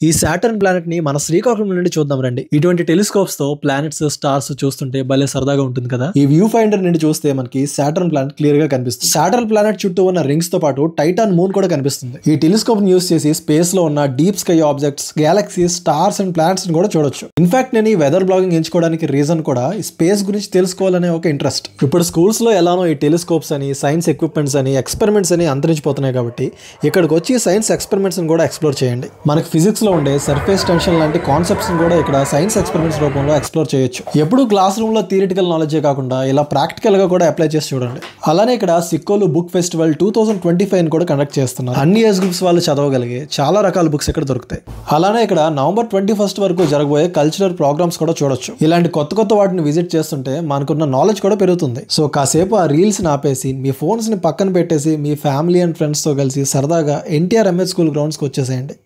ఈ Saturn planet ని మన శ్రీకాకుళం నుండి చూద్దాం రండి. ఇటువంటి టెలిస్కోప్స్ తో ప్లానెట్స్, స్టార్స్ చూస్తుంటే భలే సరదాగా ఉంటుంది కదా. ఈ వ్యూ ఫైండర్ నుండి చూస్తే మనకి సాటర్న్ ప్లానెట్ క్లియర్ గా కనిపిస్తుంది. సాటర్న్ ప్లానెట్ చుట్టూ ఉన్న రింగ్స్ తో పాటు టైటాన్ మూన్ కూడా కనిపిస్తుంది. ఈ టెలిస్కోప్ ని యూస్ చేసి స్పేస్ లో ఉన్న deep sky objects, galaxies, stars and planets ని కూడా చూడొచ్చు. ఇన్ఫాక్ట్ నేను ఈ వెదర్ బ్లాగింగ్ ఎంచుకోవడానికి రీజన్ కూడా ఈ స్పేస్ గురించి తెలుసుకోవాలనే ఒక ఇంట్రెస్ట్. ఇప్పుడు స్కూల్స్ లో ఎలానో ఈ టెలిస్కోప్స్ అని, సైన్స్ ఎక్విప్మెంట్స్ అని, ఎక్స్పెరిమెంట్స్ అని అంతరించిపోతున్నాయి కాబట్టి ఇక్కడికి వచ్చి సైన్స్ ఎక్స్పెరిమెంట్స్ కూడా ఎక్స్ప్లోర్ చేయండి. మనకి ఫిజిక్స్ లో ఉండే సర్ఫేస్ టెన్షన్ లాంటి కాన్సెప్ట్స్ కూడా ఇక్కడ సైన్స్ ఎక్స్పెరిమెంట్స్ రూపంలో ఎక్స్ప్లోర్ చేయొచ్చు. ఎప్పుడు క్లాస్ రూమ్ లో థియరిటికల్ నాలెడ్జే కాకుండా ఇలా ప్రాక్టికల్ గా కూడా అప్లై చేసి చూడండి. అలానే ఇక్కడ సిక్కోలు బుక్ ఫెస్టివల్ 2025 కూడా కండక్ట్ చేస్తున్నారు. అన్ని ఏజ్ గ్రూప్స్ వాళ్ళు చదవగలిగే చాలా రకాల బుక్స్ ఇక్కడ దొరుకుతాయి. అలానే ఇక్కడ నవంబర్ 21 వరకు జరగబోయే కల్చరల్ ప్రోగ్రామ్స్ కూడా చూడొచ్చు. ఇలాంటి కొత్త వాటిని విజిట్ చేస్తుంటే మనకున్న నాలెడ్జ్ కూడా పెరుగుతుంది. సో కాసేపు ఆ రీల్స్ ని ఆపేసి మీ ఫోన్స్ ని పక్కన పెట్టేసి మీ ఫ్యామిలీ అండ్ ఫ్రెండ్స్ తో కలిసి సరదాగా NTR MS స్కూల్ గ్రౌండ్స్ కి వచ్చేసేయండి.